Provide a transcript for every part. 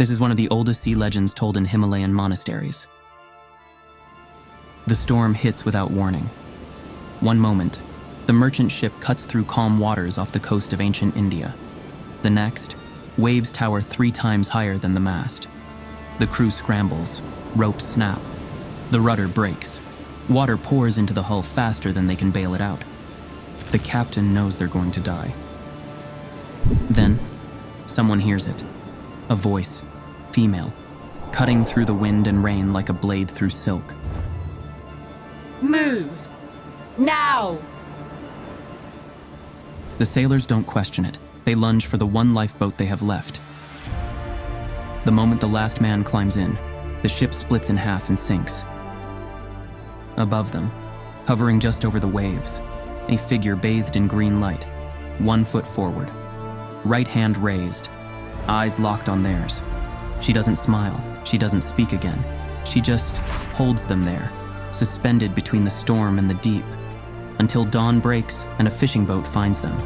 This is one of the oldest sea legends told in Himalayan monasteries. The storm hits without warning. One moment, the merchant ship cuts through calm waters off the coast of ancient India. The next, waves tower 3 times higher than the mast. The crew scrambles, ropes snap, the rudder breaks. Water pours into the hull faster than they can bail it out. The captain knows they're going to die. Then, someone hears it. A voice, female, cutting through the wind and rain like a blade through silk. Move! Now! The sailors don't question it. They lunge for the one lifeboat they have left. The moment the last man climbs in, the ship splits in half and sinks. Above them, hovering just over the waves, a figure bathed in green light, 1 foot forward, right hand raised, eyes locked on theirs. She doesn't smile, she doesn't speak again. She just holds them there, suspended between the storm and the deep, until dawn breaks and a fishing boat finds them.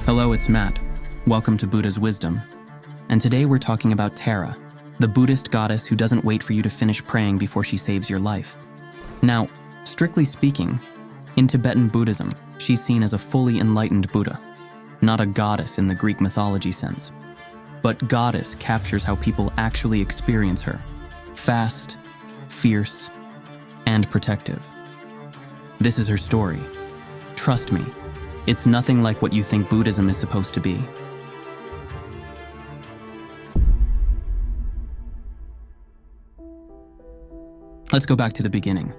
Hello, it's Matt. Welcome to Buddha's Wisdom. And today we're talking about Tara, the Buddhist goddess who doesn't wait for you to finish praying before she saves your life. Now, strictly speaking, in Tibetan Buddhism, she's seen as a fully enlightened Buddha, not a goddess in the Greek mythology sense. But goddess captures how people actually experience her: fast, fierce, and protective. This is her story. Trust me, it's nothing like what you think Buddhism is supposed to be. Let's go back to the beginning.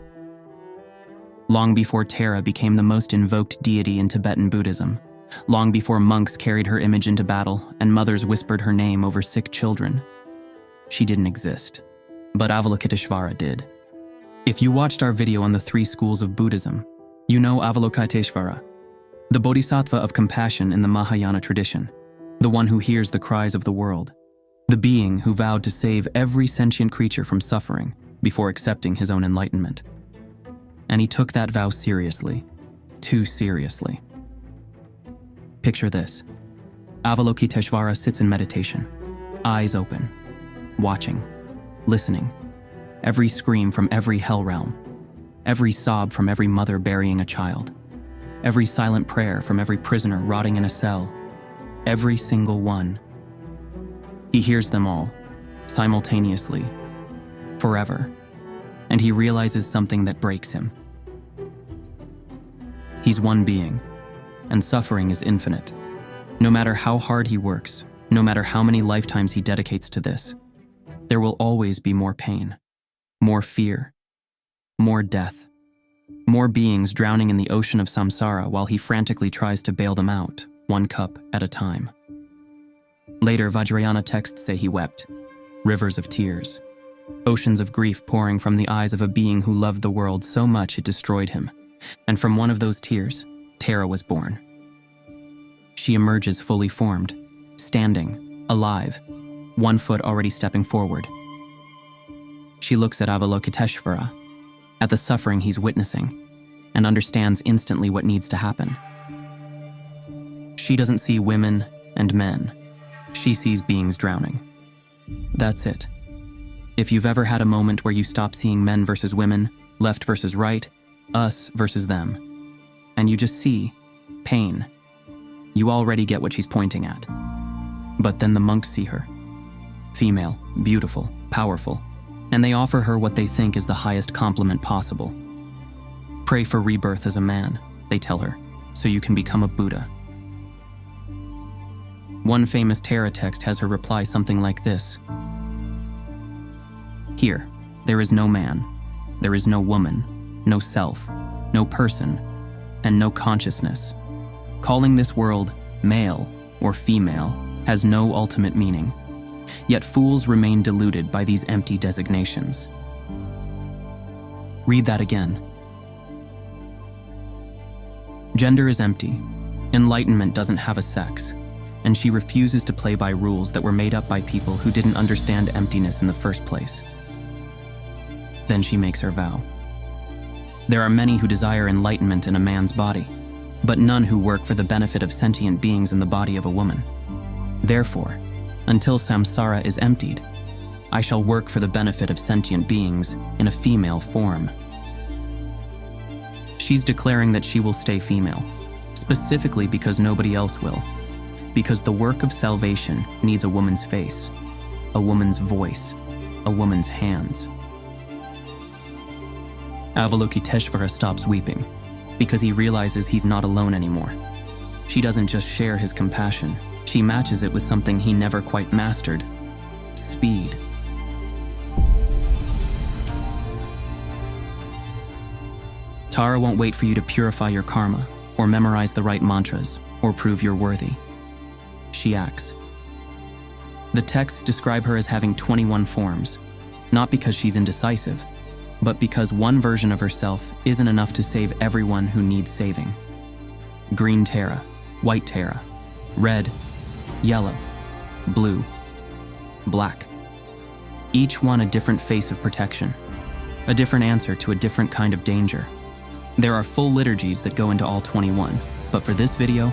Long before Tara became the most invoked deity in Tibetan Buddhism, long before monks carried her image into battle and mothers whispered her name over sick children, she didn't exist. But Avalokiteshvara did. If you watched our video on the 3 schools of Buddhism, you know Avalokiteshvara, the bodhisattva of compassion in the Mahayana tradition, the one who hears the cries of the world, the being who vowed to save every sentient creature from suffering before accepting his own enlightenment. And he took that vow seriously, too seriously. Picture this. Avalokiteshvara sits in meditation, eyes open, watching, listening. Every scream from every hell realm, every sob from every mother burying a child, every silent prayer from every prisoner rotting in a cell, every single one. He hears them all, simultaneously, forever, and he realizes something that breaks him. He's one being, and suffering is infinite. No matter how hard he works, no matter how many lifetimes he dedicates to this, there will always be more pain, more fear, more death, more beings drowning in the ocean of samsara while he frantically tries to bail them out, 1 cup at a time. Later, Vajrayana texts say he wept, rivers of tears, oceans of grief pouring from the eyes of a being who loved the world so much it destroyed him. And from one of those tears, Tara was born. She emerges fully formed, standing, alive, 1 foot already stepping forward. She looks at Avalokiteshvara, at the suffering he's witnessing, and understands instantly what needs to happen. She doesn't see women and men. She sees beings drowning. That's it. If you've ever had a moment where you stop seeing men versus women, left versus right, us versus them, and you just see pain, you already get what she's pointing at. But then the monks see her. Female, beautiful, powerful, and they offer her what they think is the highest compliment possible. Pray for rebirth as a man, they tell her, so you can become a Buddha. One famous Tara text has her reply something like this. Here, there is no man, there is no woman, no self, no person, and no consciousness. Calling this world male or female has no ultimate meaning. Yet fools remain deluded by these empty designations. Read that again. Gender is empty. Enlightenment doesn't have a sex. And she refuses to play by rules that were made up by people who didn't understand emptiness in the first place. Then she makes her vow. There are many who desire enlightenment in a man's body, but none who work for the benefit of sentient beings in the body of a woman. Therefore, until samsara is emptied, I shall work for the benefit of sentient beings in a female form. She's declaring that she will stay female, specifically because nobody else will, because the work of salvation needs a woman's face, a woman's voice, a woman's hands. Avalokiteshvara stops weeping because he realizes he's not alone anymore. She doesn't just share his compassion, she matches it with something he never quite mastered: speed. Tara won't wait for you to purify your karma, or memorize the right mantras, or prove you're worthy. She acts. The texts describe her as having 21 forms, not because she's indecisive, but because one version of herself isn't enough to save everyone who needs saving. Green Tara, white Tara, red, yellow, blue, black. Each one a different face of protection, a different answer to a different kind of danger. There are full liturgies that go into all 21, but for this video,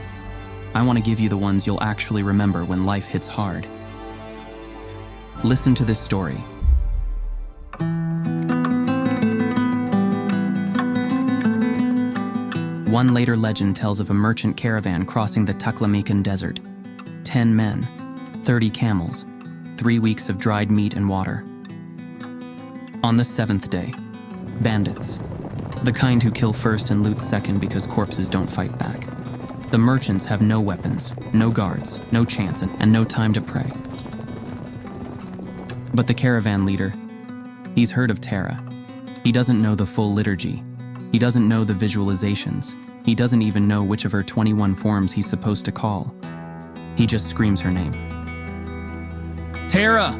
I want to give you the ones you'll actually remember when life hits hard. Listen to this story. One later legend tells of a merchant caravan crossing the Taklamakan Desert. 10 men, 30 camels, 3 weeks of dried meat and water. On the 7th day, bandits, the kind who kill first and loot second because corpses don't fight back. The merchants have no weapons, no guards, no chance, and no time to pray. But the caravan leader, he's heard of Tara. He doesn't know the full liturgy. He doesn't know the visualizations. He doesn't even know which of her 21 forms he's supposed to call. He just screams her name. Tara!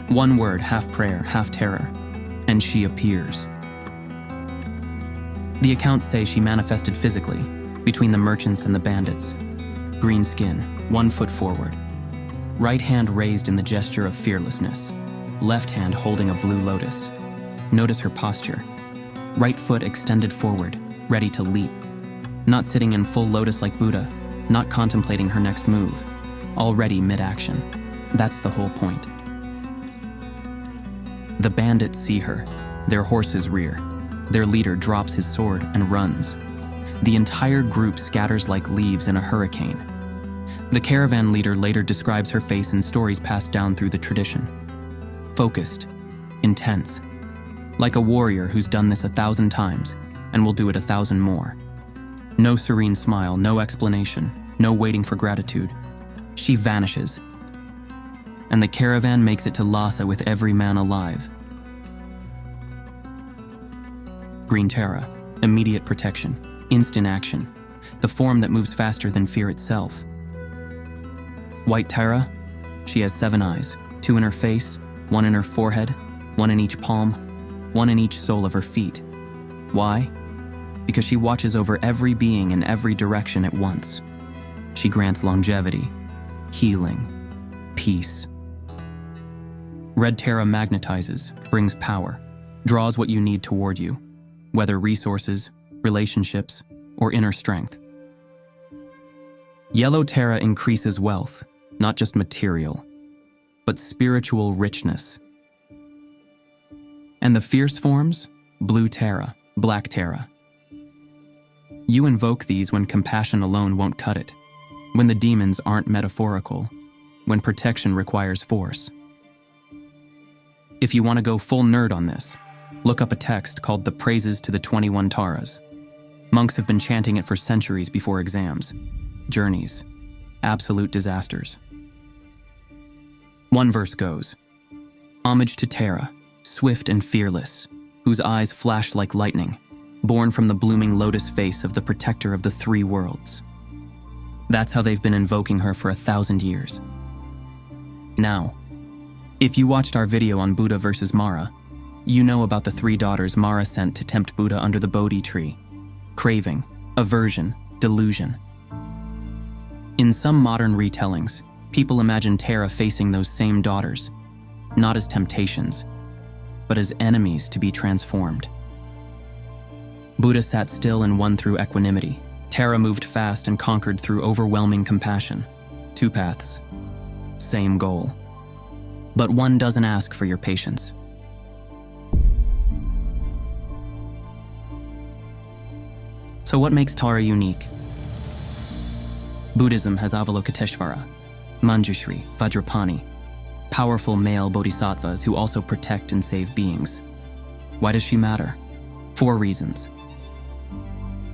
One word, half prayer, half terror, and she appears. The accounts say she manifested physically, between the merchants and the bandits. Green skin, 1 foot forward. Right hand raised in the gesture of fearlessness. Left hand holding a blue lotus. Notice her posture. Right foot extended forward, ready to leap. Not sitting in full lotus like Buddha, not contemplating her next move. Already mid-action. That's the whole point. The bandits see her. Their horses rear. Their leader drops his sword and runs. The entire group scatters like leaves in a hurricane. The caravan leader later describes her face in stories passed down through the tradition. Focused, intense, like a warrior who's done this 1,000 times and will do it 1,000 more. No serene smile, no explanation, no waiting for gratitude. She vanishes, and the caravan makes it to Lhasa with every man alive. Green Tara, immediate protection, instant action, the form that moves faster than fear itself. White Tara, she has 7 eyes, 2 in her face, 1 in her forehead, 1 in each palm, 1 in each sole of her feet. Why? Because she watches over every being in every direction at once. She grants longevity, healing, peace. Red Tara magnetizes, brings power, draws what you need toward you, whether resources, relationships, or inner strength. Yellow Tara increases wealth, not just material, but spiritual richness. And the fierce forms? Blue Tara, Black Tara. You invoke these when compassion alone won't cut it, when the demons aren't metaphorical, when protection requires force. If you want to go full nerd on this, look up a text called The Praises to the 21 Taras. Monks have been chanting it for centuries before exams, journeys, absolute disasters. One verse goes, "Homage to Tara, swift and fearless, whose eyes flash like lightning, born from the blooming lotus face of the protector of the 3 worlds." That's how they've been invoking her for 1,000 years. Now, if you watched our video on Buddha versus Mara, you know about the 3 daughters Mara sent to tempt Buddha under the Bodhi tree. Craving, aversion, delusion. In some modern retellings, people imagine Tara facing those same daughters, not as temptations, but as enemies to be transformed. Buddha sat still and won through equanimity. Tara moved fast and conquered through overwhelming compassion. Two paths, same goal. But one doesn't ask for your patience. So what makes Tara unique? Buddhism has Avalokiteshvara, Manjushri, Vajrapani, powerful male bodhisattvas who also protect and save beings. Why does she matter? 4 reasons.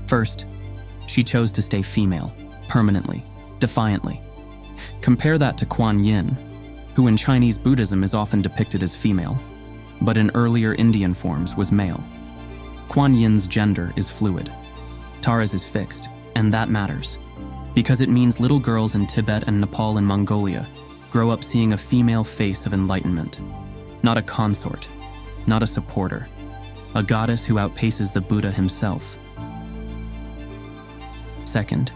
First, she chose to stay female, permanently, defiantly. Compare that to Kuan Yin, who in Chinese Buddhism is often depicted as female, but in earlier Indian forms was male. Kuan Yin's gender is fluid. Tara's is fixed, and that matters, because it means little girls in Tibet and Nepal and Mongolia grow up seeing a female face of enlightenment, not a consort, not a supporter, a goddess who outpaces the Buddha himself. Second,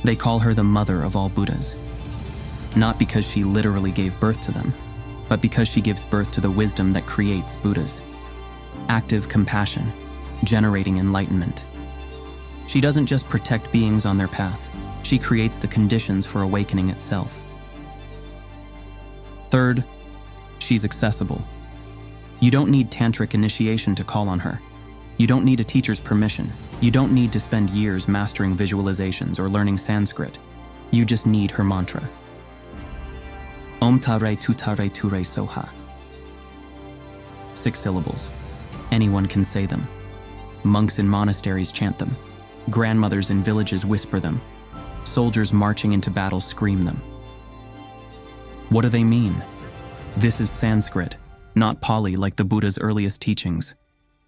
they call her the mother of all Buddhas, not because she literally gave birth to them, but because she gives birth to the wisdom that creates Buddhas. Active compassion, generating enlightenment. She doesn't just protect beings on their path, she creates the conditions for awakening itself. Third, she's accessible. You don't need tantric initiation to call on her. You don't need a teacher's permission. You don't need to spend years mastering visualizations or learning Sanskrit. You just need her mantra. Om Tare Tutare Ture Soha. 6 syllables. Anyone can say them. Monks in monasteries chant them. Grandmothers in villages whisper them. Soldiers marching into battle scream them. What do they mean? This is Sanskrit, not Pali like the Buddha's earliest teachings,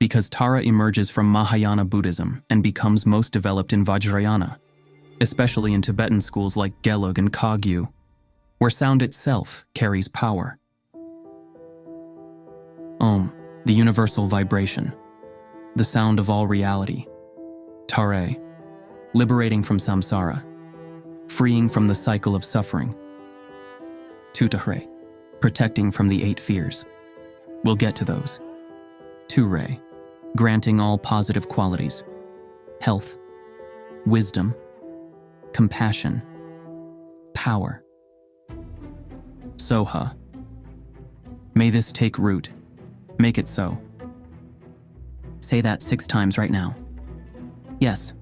because Tara emerges from Mahayana Buddhism and becomes most developed in Vajrayana, especially in Tibetan schools like Gelug and Kagyu, where sound itself carries power. Om, the universal vibration, the sound of all reality. Tare, liberating from samsara, freeing from the cycle of suffering. Tutare, protecting from the 8 fears. We'll get to those. Ture, granting all positive qualities. Health, wisdom, compassion, power. Soha, may this take root. Make it so. Say that 6 times right now. Yes,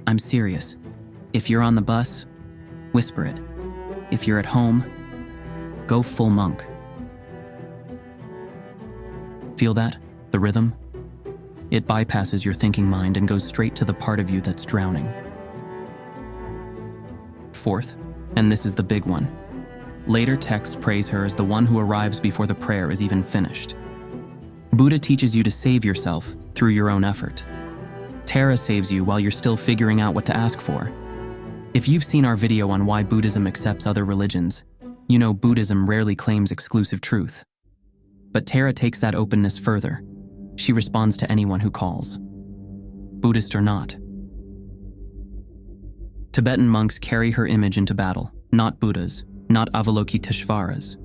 I'm serious. If you're on the bus, whisper it. If you're at home, go full monk. Feel that? The rhythm? It bypasses your thinking mind and goes straight to the part of you that's drowning. Fourth, and this is the big one, later texts praise her as the one who arrives before the prayer is even finished. Buddha teaches you to save yourself through your own effort. Tara saves you while you're still figuring out what to ask for. If you've seen our video on why Buddhism accepts other religions, you know Buddhism rarely claims exclusive truth. But Tara takes that openness further. She responds to anyone who calls, Buddhist or not. Tibetan monks carry her image into battle, not Buddha's, not Avalokiteshvara's.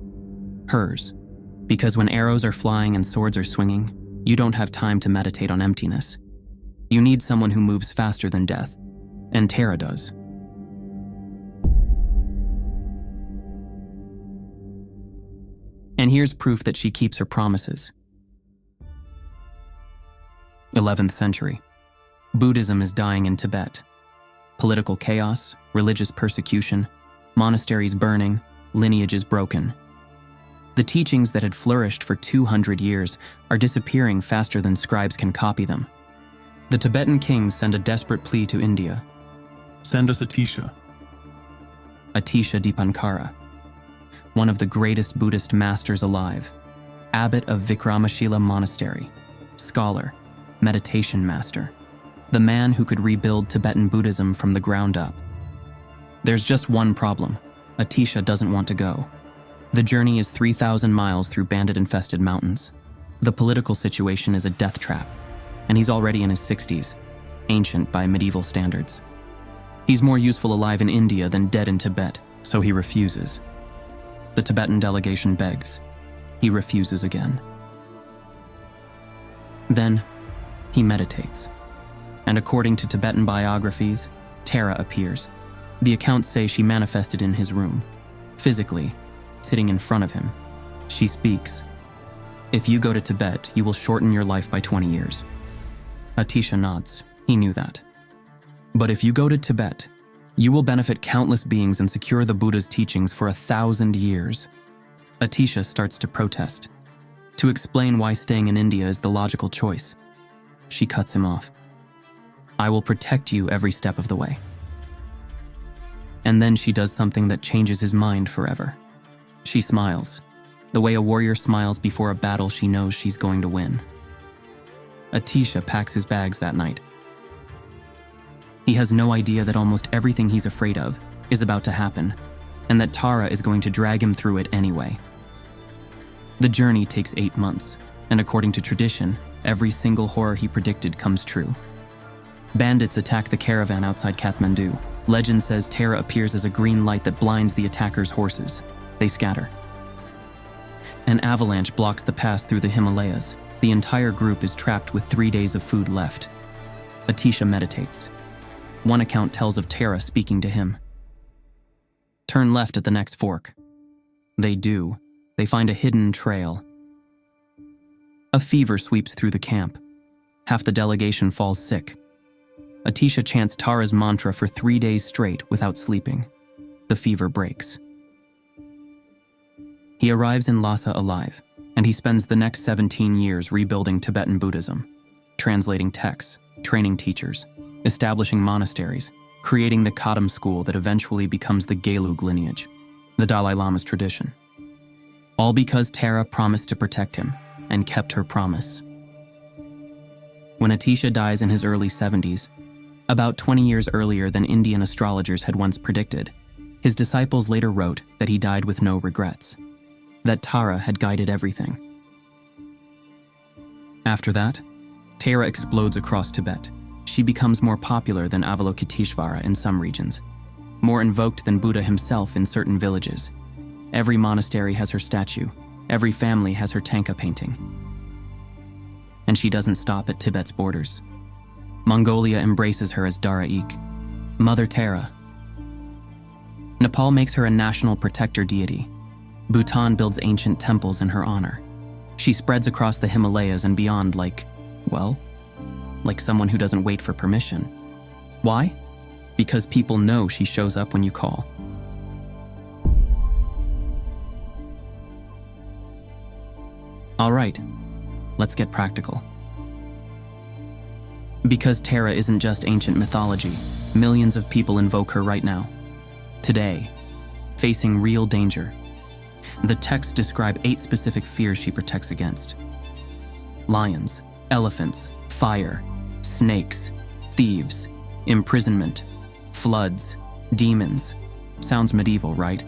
Hers. Because when arrows are flying and swords are swinging, you don't have time to meditate on emptiness. You need someone who moves faster than death, and Tara does. And here's proof that she keeps her promises. 11th century. Buddhism is dying in Tibet. Political chaos, religious persecution, monasteries burning, lineages broken. The teachings that had flourished for 200 years are disappearing faster than scribes can copy them. The Tibetan kings send a desperate plea to India. Send us Atisha. Atisha Dipankara, one of the greatest Buddhist masters alive, abbot of Vikramashila Monastery, scholar, meditation master, the man who could rebuild Tibetan Buddhism from the ground up. There's just one problem. Atisha doesn't want to go. The journey is 3,000 miles through bandit-infested mountains. The political situation is a death trap, and he's already in his 60s, ancient by medieval standards. He's more useful alive in India than dead in Tibet, so he refuses. The Tibetan delegation begs. He refuses again. Then, he meditates. and according to Tibetan biographies, Tara appears. The accounts say she manifested in his room, physically, sitting in front of him. She speaks. If you go to Tibet, you will shorten your life by 20 years. Atisha nods. He knew that. But if you go to Tibet, you will benefit countless beings and secure the Buddha's teachings for 1,000 years. Atisha starts to protest, to explain why staying in India is the logical choice. She cuts him off. I will protect you every step of the way. And then she does something that changes his mind forever. She smiles, the way a warrior smiles before a battle she knows she's going to win. Atisha packs his bags that night. He has no idea that almost everything he's afraid of is about to happen, and that Tara is going to drag him through it anyway. The journey takes 8 months, and according to tradition, every single horror he predicted comes true. Bandits attack the caravan outside Kathmandu. Legend says Tara appears as a green light that blinds the attackers' horses. They scatter. An avalanche blocks the pass through the Himalayas. The entire group is trapped with 3 days of food left. Atisha meditates. One account tells of Tara speaking to him. Turn left at the next fork. They do. They find a hidden trail. A fever sweeps through the camp. Half the delegation falls sick. Atisha chants Tara's mantra for 3 days straight without sleeping. The fever breaks. He arrives in Lhasa alive, and he spends the next 17 years rebuilding Tibetan Buddhism, translating texts, training teachers, establishing monasteries, creating the Kadam school that eventually becomes the Gelug lineage, the Dalai Lama's tradition. All because Tara promised to protect him, and kept her promise. When Atisha dies in his early 70s, about 20 years earlier than Indian astrologers had once predicted, his disciples later wrote that he died with no regrets, that Tara had guided everything. After that, Tara explodes across Tibet. She becomes more popular than Avalokiteshvara in some regions, more invoked than Buddha himself in certain villages. Every monastery has her statue. Every family has her tanka painting. And she doesn't stop at Tibet's borders. Mongolia embraces her as Dara-Ik, Mother Tara. Nepal makes her a national protector deity. Bhutan builds ancient temples in her honor. She spreads across the Himalayas and beyond like someone who doesn't wait for permission. Why? Because people know she shows up when you call. All right, let's get practical. Because Tara isn't just ancient mythology, millions of people invoke her right now. Today, facing real danger. The texts describe 8 specific fears she protects against. Lions, elephants, fire, snakes, thieves, imprisonment, floods, demons. Sounds medieval, right?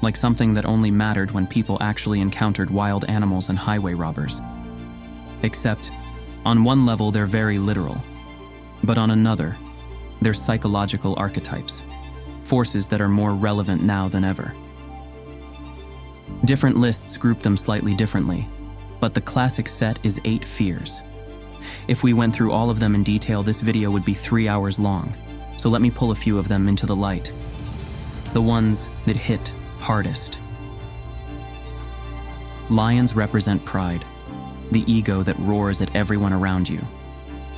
Like something that only mattered when people actually encountered wild animals and highway robbers. Except, on one level they're very literal, but on another, they're psychological archetypes, forces that are more relevant now than ever. Different lists group them slightly differently, but the classic set is 8 fears. If we went through all of them in detail, this video would be 3 hours long, so let me pull a few of them into the light. The ones that hit hardest. Lions represent pride, the ego that roars at everyone around you,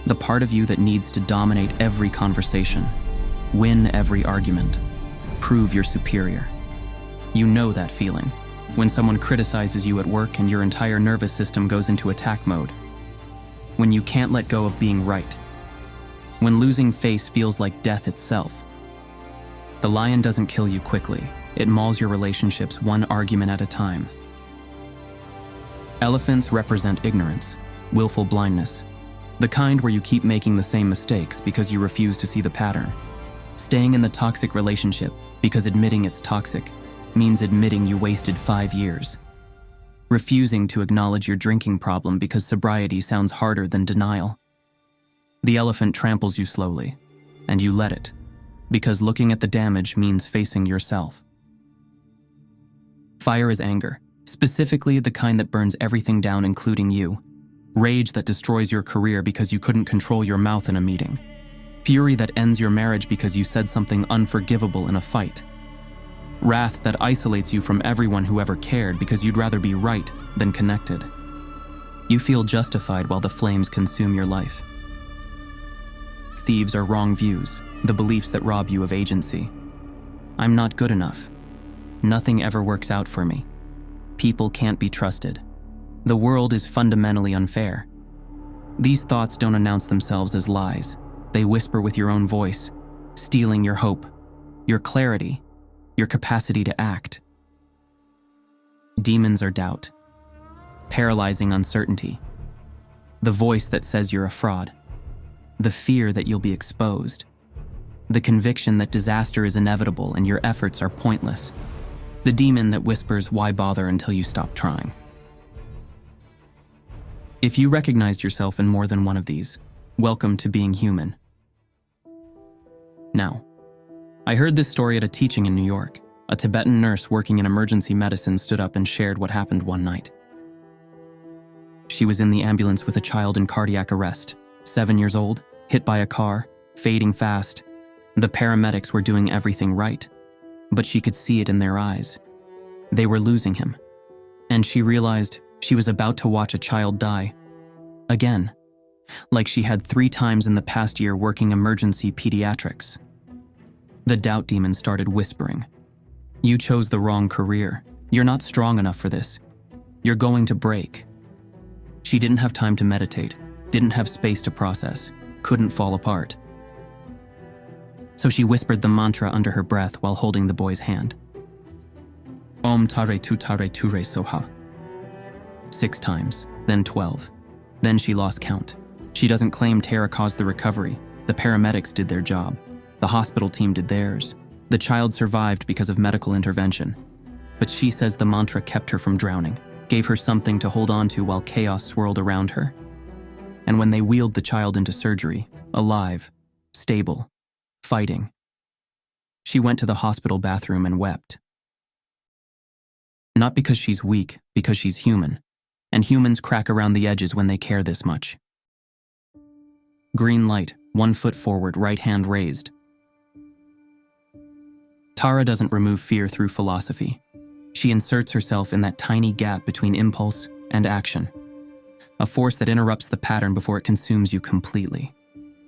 the part of you that needs to dominate every conversation, win every argument, prove you're superior. You know that feeling, when someone criticizes you at work and your entire nervous system goes into attack mode. When you can't let go of being right. When losing face feels like death itself. The lion doesn't kill you quickly. It mauls your relationships one argument at a time. Elephants represent ignorance, willful blindness, the kind where you keep making the same mistakes because you refuse to see the pattern. Staying in the toxic relationship because admitting it's toxic means admitting you wasted 5 years. Refusing to acknowledge your drinking problem because sobriety sounds harder than denial. The elephant tramples you slowly, and you let it, because looking at the damage means facing yourself. Fire is anger, specifically the kind that burns everything down, including you. Rage that destroys your career because you couldn't control your mouth in a meeting. Fury that ends your marriage because you said something unforgivable in a fight. Wrath that isolates you from everyone who ever cared because you'd rather be right than connected. You feel justified while the flames consume your life. Thieves are wrong views, the beliefs that rob you of agency. I'm not good enough. Nothing ever works out for me. People can't be trusted. The world is fundamentally unfair. These thoughts don't announce themselves as lies. They whisper with your own voice, stealing your hope, your clarity, your capacity to act. Demons are doubt, paralyzing uncertainty, the voice that says you're a fraud, the fear that you'll be exposed, the conviction that disaster is inevitable and your efforts are pointless, the demon that whispers, "Why bother until you stop trying?" If you recognized yourself in more than one of these, welcome to being human. Now, I heard this story at a teaching in New York. A Tibetan nurse working in emergency medicine stood up and shared what happened one night. She was in the ambulance with a child in cardiac arrest, 7 years old, hit by a car, fading fast. The paramedics were doing everything right, but she could see it in their eyes. They were losing him, and she realized she was about to watch a child die. Again, like she had 3 times in the past year working emergency pediatrics. The doubt demon started whispering, "You chose the wrong career. You're not strong enough for this. You're going to break." She didn't have time to meditate, didn't have space to process, couldn't fall apart. So she whispered the mantra under her breath while holding the boy's hand. Om Tare Ture Soha. 6 times, then 12. Then she lost count. She doesn't claim Tara caused the recovery. The paramedics did their job. The hospital team did theirs. The child survived because of medical intervention. But she says the mantra kept her from drowning, gave her something to hold on to while chaos swirled around her. And when they wheeled the child into surgery, alive, stable, fighting, she went to the hospital bathroom and wept. Not because she's weak, because she's human. And humans crack around the edges when they care this much. Green light, 1 foot forward, right hand raised. Tara doesn't remove fear through philosophy. She inserts herself in that tiny gap between impulse and action, a force that interrupts the pattern before it consumes you completely.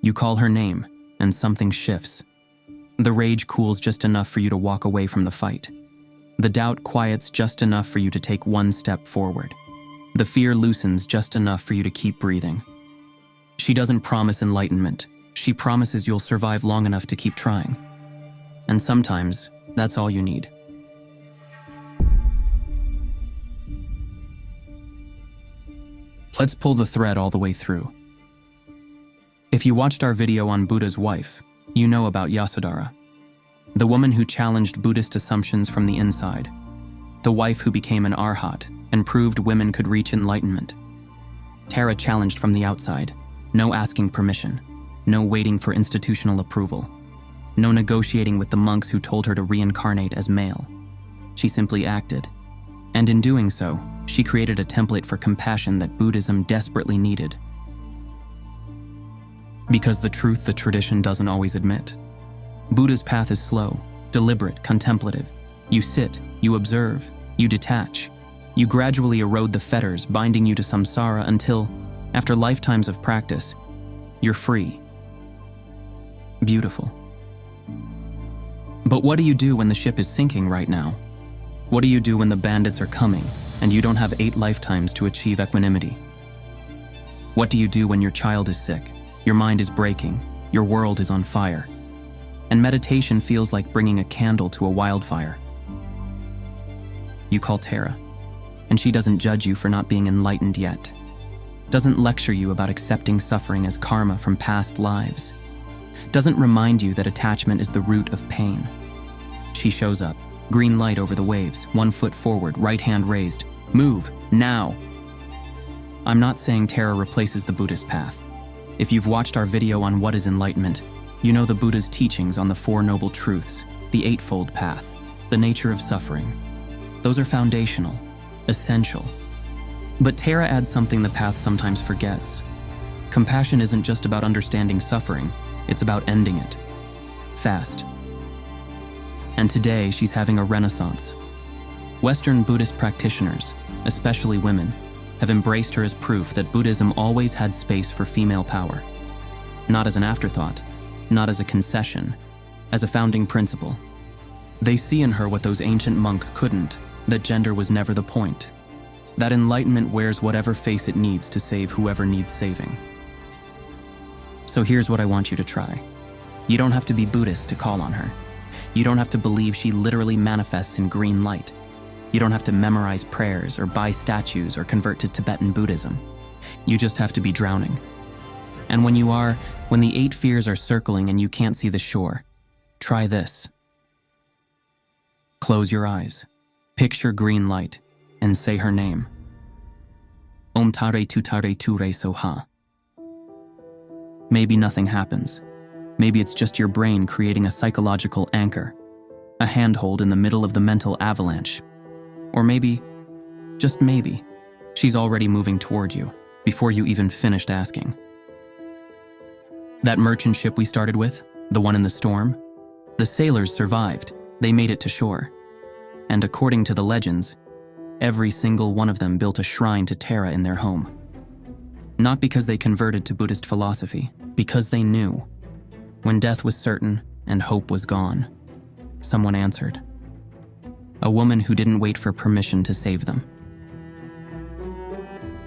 You call her name, and something shifts. The rage cools just enough for you to walk away from the fight. The doubt quiets just enough for you to take 1 step forward. The fear loosens just enough for you to keep breathing. She doesn't promise enlightenment. She promises you'll survive long enough to keep trying. And sometimes, that's all you need. Let's pull the thread all the way through. If you watched our video on Buddha's wife, you know about Yasodhara, the woman who challenged Buddhist assumptions from the inside, the wife who became an arhat and proved women could reach enlightenment. Tara challenged from the outside, no asking permission, no waiting for institutional approval, no negotiating with the monks who told her to reincarnate as male. She simply acted. And in doing so, she created a template for compassion that Buddhism desperately needed. Because the truth the tradition doesn't always admit. Buddha's path is slow, deliberate, contemplative. You sit, you observe, you detach. You gradually erode the fetters binding you to samsara until, after lifetimes of practice, you're free. Beautiful. But what do you do when the ship is sinking right now? What do you do when the bandits are coming and you don't have 8 lifetimes to achieve equanimity? What do you do when your child is sick, your mind is breaking, your world is on fire, and meditation feels like bringing a candle to a wildfire? You call Tara, and she doesn't judge you for not being enlightened yet, doesn't lecture you about accepting suffering as karma from past lives, doesn't remind you that attachment is the root of pain. She shows up, green light over the waves, 1 foot forward, right hand raised. Move, now! I'm not saying Tara replaces the Buddhist path. If you've watched our video on what is enlightenment, you know the Buddha's teachings on the 4 noble truths, the Eightfold Path, the nature of suffering. Those are foundational, essential. But Tara adds something the path sometimes forgets. Compassion isn't just about understanding suffering, it's about ending it. Fast. And today, she's having a renaissance. Western Buddhist practitioners, especially women, have embraced her as proof that Buddhism always had space for female power. Not as an afterthought, not as a concession, as a founding principle. They see in her what those ancient monks couldn't, that gender was never the point. That enlightenment wears whatever face it needs to save whoever needs saving. So here's what I want you to try. You don't have to be Buddhist to call on her. You don't have to believe she literally manifests in green light. You don't have to memorize prayers or buy statues or convert to Tibetan Buddhism. You just have to be drowning. And when you are, when the 8 fears are circling and you can't see the shore, try this. Close your eyes, picture green light, and say her name. Om Tare Tutare Ture Soha. Maybe nothing happens. Maybe it's just your brain creating a psychological anchor, a handhold in the middle of the mental avalanche. Or maybe, just maybe, she's already moving toward you before you even finished asking. That merchant ship we started with, the one in the storm, the sailors survived. They made it to shore. And according to the legends, every single one of them built a shrine to Tara in their home. Not because they converted to Buddhist philosophy, because they knew. When death was certain and hope was gone, someone answered. A woman who didn't wait for permission to save them.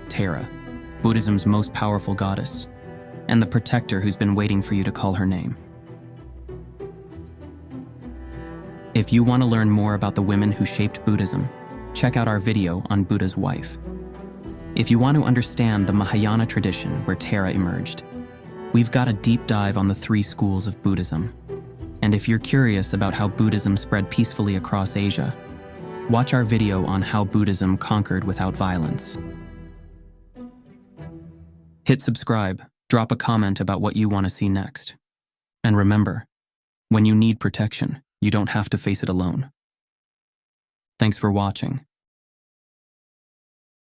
Tara, Buddhism's most powerful goddess, and the protector who's been waiting for you to call her name. If you want to learn more about the women who shaped Buddhism, check out our video on Buddha's wife. If you want to understand the Mahayana tradition where Tara emerged, we've got a deep dive on the 3 schools of Buddhism. And if you're curious about how Buddhism spread peacefully across Asia, watch our video on how Buddhism conquered without violence. Hit subscribe, drop a comment about what you want to see next. And remember, when you need protection, you don't have to face it alone. Thanks for watching.